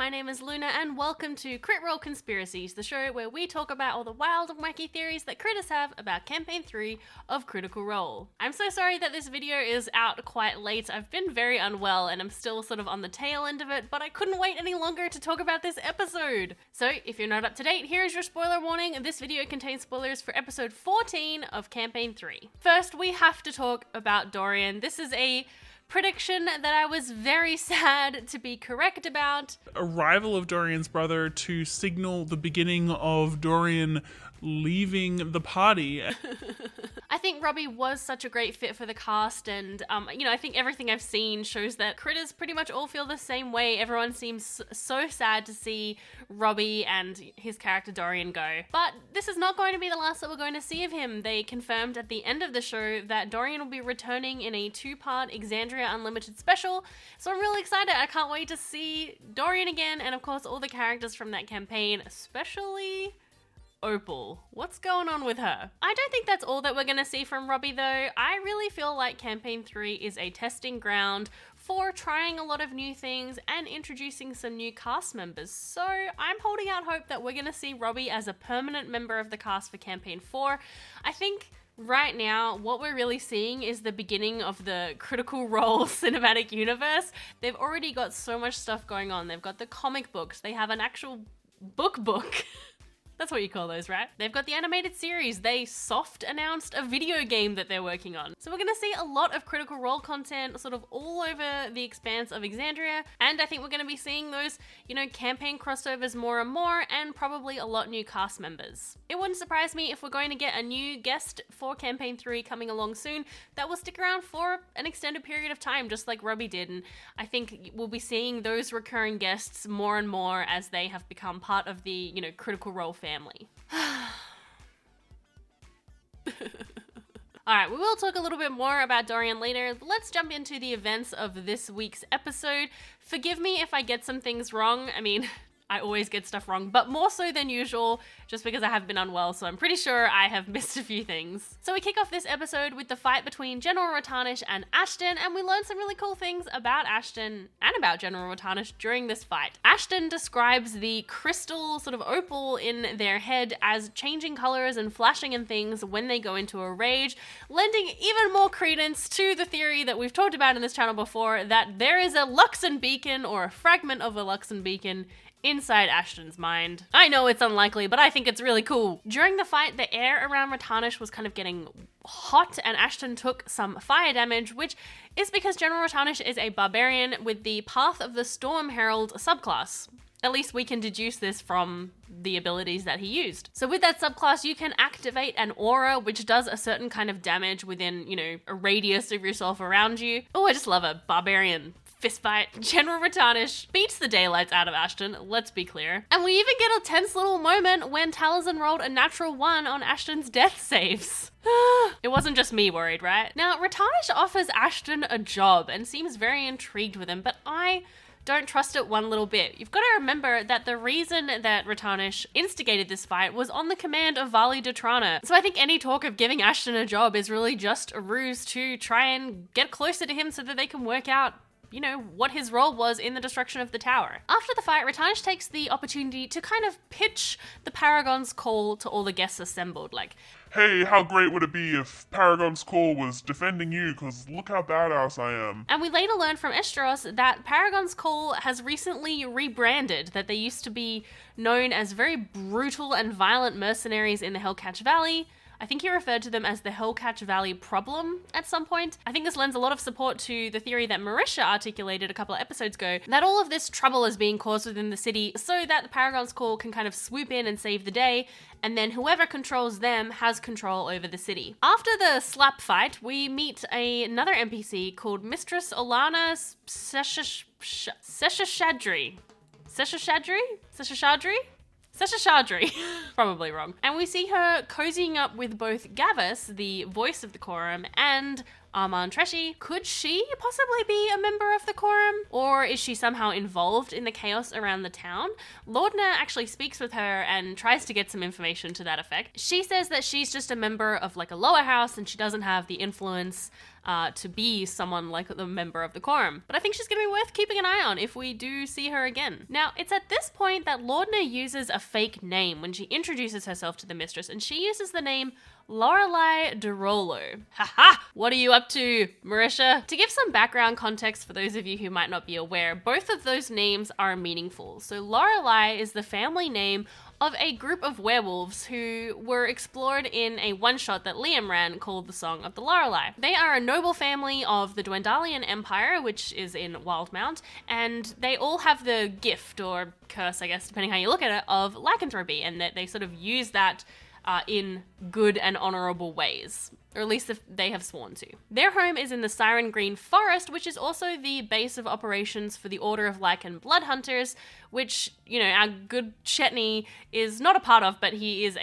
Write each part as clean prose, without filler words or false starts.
my name is Luna and welcome to Crit Roll Conspiracies, the show where we talk about all the wild and wacky theories that critics have about Campaign 3 of Critical Role. I'm so sorry that this video is out quite late. I've been very unwell and I'm still sort of on the tail end of it, but I couldn't wait any longer to talk about this episode. So if you're not up to date, here is your spoiler warning. This video contains spoilers for episode 14 of Campaign 3. First, we have to talk about Dorian. This is a prediction that I was very sad to be correct about. Arrival of Dorian's brother to signal the beginning of Dorian leaving the party. I think Robbie was such a great fit for the cast, and I think everything I've seen shows that critters pretty much all feel the same way. Everyone seems so sad to see Robbie and his character Dorian go. But this is not going to be the last that we're going to see of him. They confirmed at the end of the show that Dorian will be returning in a 2-part Exandria Unlimited special, so I'm really excited. I can't wait to see Dorian again, and of course all the characters from that campaign, especially Opal. What's going on with her? I don't think that's all that we're going to see from Robbie though. I really feel like Campaign 3 is a testing ground for trying a lot of new things and introducing some new cast members. So I'm holding out hope that we're going to see Robbie as a permanent member of the cast for Campaign 4. I think right now, what we're really seeing is the beginning of the Critical Role cinematic universe. They've already got so much stuff going on. They've got the comic books. They have an actual book. That's what you call those, right? They've got the animated series. They soft announced a video game that they're working on. So we're gonna see a lot of Critical Role content sort of all over the expanse of Exandria. And I think we're gonna be seeing those, campaign crossovers more and more, and probably a lot new cast members. It wouldn't surprise me if we're going to get a new guest for Campaign 3 coming along soon that will stick around for an extended period of time, just like Robbie did. And I think we'll be seeing those recurring guests more and more as they have become part of the, Critical Role family. Alright, we will talk a little bit more about Dorian later. Let's jump into the events of this week's episode. Forgive me if I get some things wrong. I always get stuff wrong, but more so than usual, just because I have been unwell, so I'm pretty sure I have missed a few things. So we kick off this episode with the fight between General Retarnish and Ashton, and we learn some really cool things about Ashton and about General Retarnish during this fight. Ashton describes the crystal sort of opal in their head as changing colors and flashing and things when they go into a rage, lending even more credence to the theory that we've talked about in this channel before, that there is a Luxon beacon or a fragment of a Luxon beacon inside Ashton's mind. I know it's unlikely, but I think it's really cool. During the fight, the air around Retarnish was kind of getting hot, and Ashton took some fire damage, which is because General Retarnish is a barbarian with the Path of the Storm Herald subclass. At least we can deduce this from the abilities that he used. So with that subclass, you can activate an aura, which does a certain kind of damage within, a radius of yourself around you. Oh, I just love a barbarian fistfight. General Retarnish beats the daylights out of Ashton, let's be clear. And we even get a tense little moment when Taliesin rolled a natural 1 on Ashton's death saves. It wasn't just me worried, right? Now, Retarnish offers Ashton a job and seems very intrigued with him, but I don't trust it one little bit. You've got to remember that the reason that Retarnish instigated this fight was on the command of Vali Detrana. So I think any talk of giving Ashton a job is really just a ruse to try and get closer to him so that they can work out what his role was in the destruction of the tower. After the fight, Retarnish takes the opportunity to kind of pitch the Paragon's call to all the guests assembled, like, hey, how great would it be if Paragon's call was defending you, because look how badass I am. And we later learn from Estros that Paragon's call has recently rebranded, that they used to be known as very brutal and violent mercenaries in the Hellcatch Valley. I think he referred to them as the Hellcatch Valley problem at some point. I think this lends a lot of support to the theory that Marisha articulated a couple of episodes ago, that all of this trouble is being caused within the city so that the Paragon's Call can kind of swoop in and save the day, and then whoever controls them has control over the city. After the slap fight, we meet another NPC called Mistress Olana Seshashadri. Seshashadri? Probably wrong. And we see her cozying up with both Gavus, the voice of the Quorum, and Armand Treshy. Could she possibly be a member of the Quorum? Or is she somehow involved in the chaos around the town? Lordna actually speaks with her and tries to get some information to that effect. She says that she's just a member of like a lower house and she doesn't have the influence to be someone like the member of the quorum. But I think she's going to be worth keeping an eye on if we do see her again. Now, it's at this point that Laudna uses a fake name when she introduces herself to the Mistress, and she uses the name Lorelei de Rollo. Haha! What are you up to, Marisha? To give some background context for those of you who might not be aware, both of those names are meaningful. So Lorelei is the family name of a group of werewolves who were explored in a one-shot that Liam ran called The Song of the Lorelei. They are a noble family of the Dwendalian Empire, which is in Wildmount, and they all have the gift, or curse, I guess, depending how you look at it, of lycanthropy, and that they sort of use that in good and honorable ways, or at least if they have sworn to. Their home is in the Siren Green Forest, which is also the base of operations for the Order of Lycan Blood Hunters, which, you know, our good Chetney is not a part of, but he is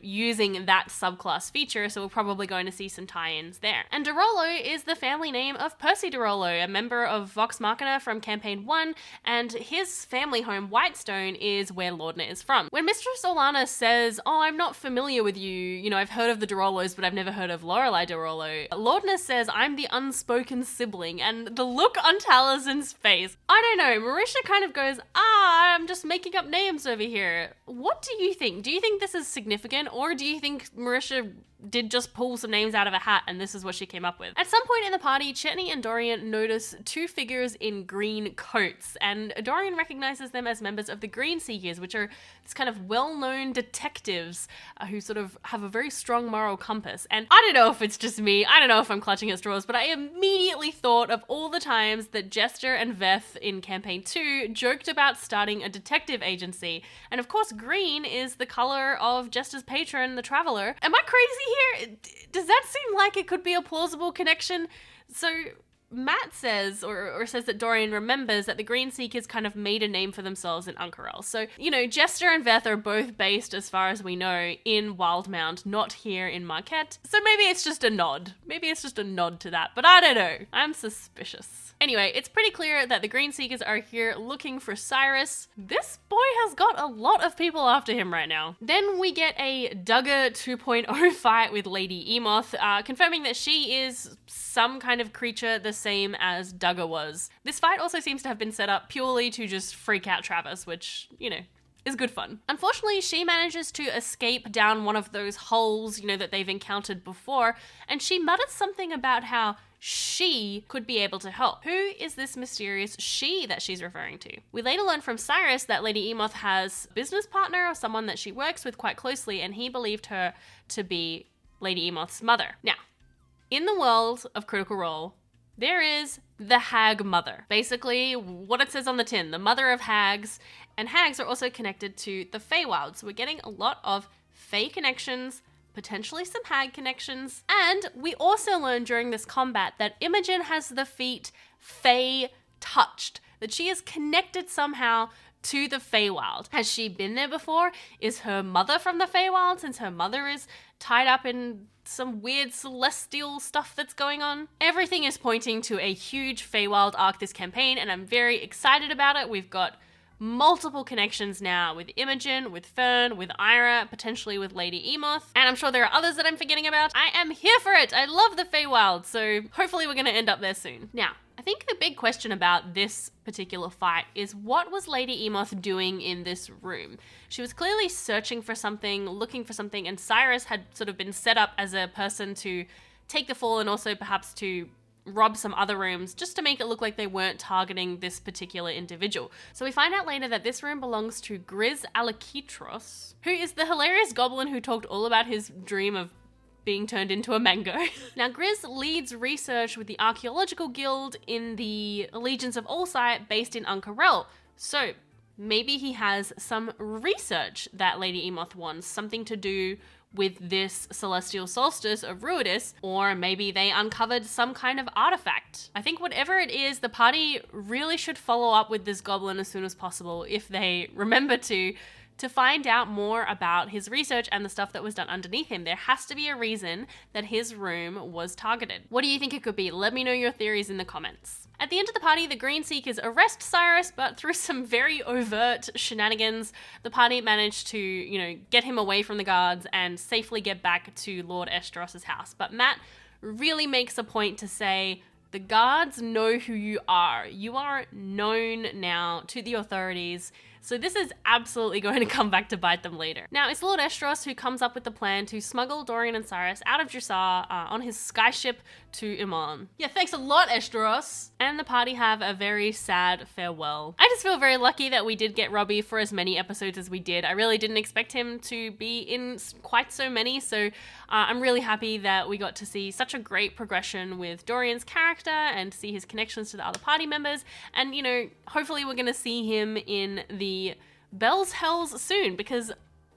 using that subclass feature, so we're probably going to see some tie-ins there. And de Rollo is the family name of Percy de Rollo, a member of Vox Machina from Campaign 1, and his family home, Whitestone, is where Laudna is from. When Mistress Orlana says, "Oh, I'm not familiar with you, I've heard of the de Rollos, but I've never heard of Lorelei de Rollo," Laudna says, "I'm the unspoken sibling," and the look on Taliesin's face, I don't know, Marisha kind of goes, I'm just making up names over here. What do you think? Do you think this is significant, or do you think Marisha did just pull some names out of a hat and this is what she came up with? At some point in the party, Chetney and Dorian notice two figures in green coats, and Dorian recognizes them as members of the Green Seekers, which are this kind of well-known detectives who sort of have a very strong moral compass. And I don't know if it's just me, I don't know if I'm clutching at straws, but I immediately thought of all the times that Jester and Veth in Campaign 2 joked about starting a detective agency. And of course, green is the color of Jester's patron, the Traveler. Am I crazy here? Does that seem like it could be a plausible connection? So Matt says, or says that Dorian remembers that the Green Seekers kind of made a name for themselves in Uncarel. So, Jester and Veth are both based, as far as we know, in Wildmount, not here in Marquette. So maybe it's just a nod. Maybe it's just a nod to that, but I don't know. I'm suspicious. Anyway, it's pretty clear that the Green Seekers are here looking for Cyrus. This boy has got a lot of people after him right now. Then we get a Duggar 2.0 fight with Lady Emoth, confirming that she is some kind of creature the same as Duggar was. This fight also seems to have been set up purely to just freak out Travis, which, is good fun. Unfortunately, she manages to escape down one of those holes, that they've encountered before, and she mutters something about how she could be able to help. Who is this mysterious she that she's referring to? We later learn from Cyrus that Lady Emoth has a business partner or someone that she works with quite closely, and he believed her to be Lady Emoth's mother. Now, in the world of Critical Role, there is the Hag Mother. Basically, what it says on the tin, the mother of hags, and hags are also connected to the Feywild. So we're getting a lot of Fey connections, potentially some hag connections, and we also learn during this combat that Imogen has the feat Fey touched, that she is connected somehow to the Feywild. Has she been there before? Is her mother from the Feywild, since her mother is tied up in some weird celestial stuff that's going on? Everything is pointing to a huge Feywild arc this campaign, and I'm very excited about it. We've got multiple connections now with Imogen, with Fern, with Ira, potentially with Lady Emoth, and I'm sure there are others that I'm forgetting about. I am here for it! I love the Feywild, so hopefully we're going to end up there soon. Now, I think the big question about this particular fight is, what was Lady Emoth doing in this room? She was clearly searching for something, looking for something, and Cyrus had sort of been set up as a person to take the fall and also perhaps to rob some other rooms just to make it look like they weren't targeting this particular individual. So we find out later that this room belongs to Grizz Alakitros, who is the hilarious goblin who talked all about his dream of being turned into a mango. Now, Grizz leads research with the Archaeological Guild in the Allegiance of Allsight based in Uncarel. So maybe he has some research that Lady Emoth wants, something to do with this celestial solstice of Ruidus, or maybe they uncovered some kind of artifact. I think whatever it is, the party really should follow up with this goblin as soon as possible, if they remember to find out more about his research and the stuff that was done underneath him. There has to be a reason that his room was targeted. What do you think it could be? Let me know your theories in the comments. At the end of the party, the Green Seekers arrest Cyrus, but through some very overt shenanigans, the party managed to, get him away from the guards and safely get back to Lord Estros's house. But Matt really makes a point to say, the guards know who you are. You are known now to the authorities. So this is absolutely going to come back to bite them later. Now, it's Lord Estros who comes up with the plan to smuggle Dorian and Cyrus out of Drusar on his skyship to Iman. Yeah, thanks a lot, Estros. And the party have a very sad farewell. I just feel very lucky that we did get Robbie for as many episodes as we did. I really didn't expect him to be in quite so many, so I'm really happy that we got to see such a great progression with Dorian's character and see his connections to the other party members. And, you know, hopefully we're going to see him in the Bell's Hells soon, because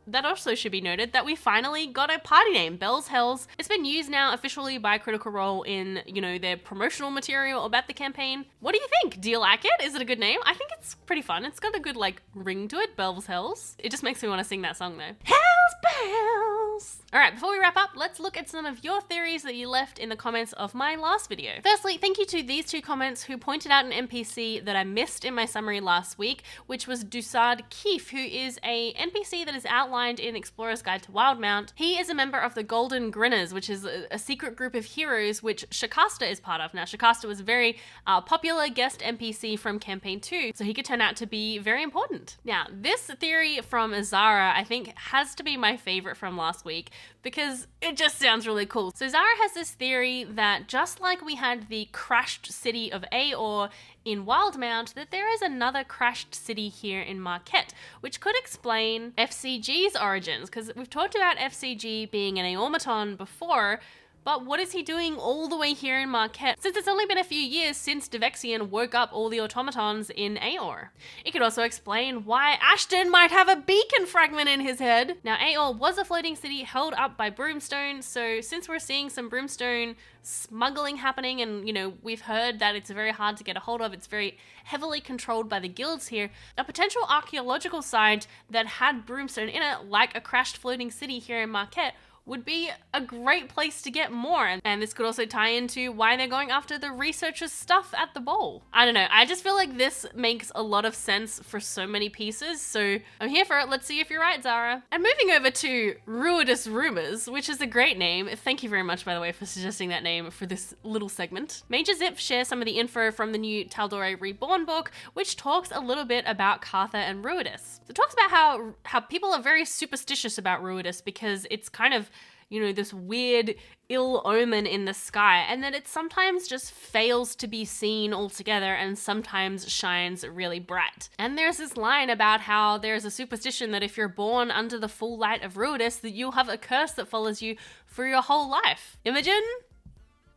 that also should be noted that we finally got a party name, Bell's Hells. It's been used now officially by Critical Role in, you know, their promotional material about the campaign. What do you think? Do you like it? Is it a good name? I think it's pretty fun. It's got a good, like, ring to it, Bell's Hells. It just makes me want to sing that song, though. Hells Bells! Alright, before we wrap up, let's look at some of your theories that you left in the comments of my last video. Firstly, thank you to these two comments who pointed out an NPC that I missed in my summary last week, which was Dusard Keefe, who is a NPC that is outlined in Explorer's Guide to Wildmount. He is a member of the Golden Grinners, which is a secret group of heroes which Shakasta is part of. Now, Shakasta was a very popular guest NPC from Campaign 2, so he could turn out to be very important. Now, this theory from Zara, I think, has to be my favorite from last week, because it just sounds really cool. So Zara has this theory that just like we had the crashed city of Aor in Wildmount, that there is another crashed city here in Marquette, which could explain FCG's origins, because we've talked about FCG being an Aormaton before, but what is he doing all the way here in Marquette, since it's only been a few years since Devexian woke up all the automatons in Aor? It could also explain why Ashton might have a beacon fragment in his head. Now, Aor was a floating city held up by Broomstone, so since we're seeing some Broomstone smuggling happening, and, you know, we've heard that it's very hard to get a hold of, it's very heavily controlled by the guilds here, a potential archaeological site that had Broomstone in it, like a crashed floating city here in Marquette, would be a great place to get more. And this could also tie into why they're going after the researchers' stuff at the bowl. I don't know, I just feel like this makes a lot of sense for so many pieces, so I'm here for it. Let's see if you're right, Zara. And moving over to Ruidus Rumors, which is a great name. Thank you very much, by the way, for suggesting that name for this little segment. Major Zip shares some of the info from the new Taldore Reborn book, which talks a little bit about Cartha and Ruidus. So it talks about how people are very superstitious about Ruidus because it's kind of, you know, this weird ill omen in the sky, and that it sometimes just fails to be seen altogether and sometimes shines really bright. And there's this line about how there's a superstition that if you're born under the full light of Ruidus, that you'll have a curse that follows you for your whole life. Imogen?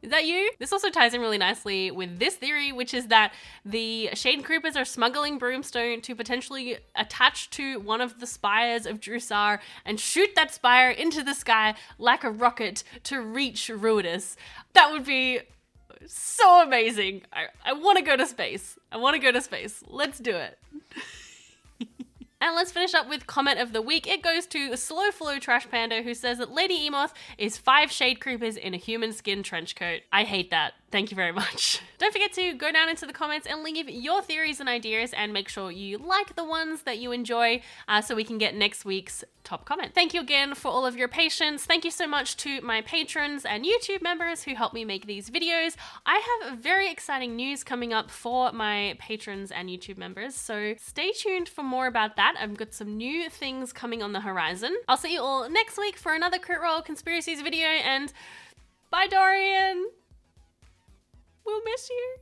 Is that you? This also ties in really nicely with this theory, which is that the Shade Creepers are smuggling Broomstone to potentially attach to one of the spires of Drusar and shoot that spire into the sky like a rocket to reach Ruidus. That would be so amazing. I want to go to space. I want to go to space. Let's do it. And let's finish up with comment of the week. It goes to Slow Flow Trash Panda, who says that Lady Emoth is 5 Shade Creepers in a human skin trench coat. I hate that. Thank you very much. Don't forget to go down into the comments and leave your theories and ideas, and make sure you like the ones that you enjoy so we can get next week's top comment. Thank you again for all of your patience. Thank you so much to my patrons and YouTube members who help me make these videos. I have very exciting news coming up for my patrons and YouTube members, so stay tuned for more about that. I've got some new things coming on the horizon. I'll see you all next week for another Crit Role Conspiracies video, and bye, Dorian! We'll miss you.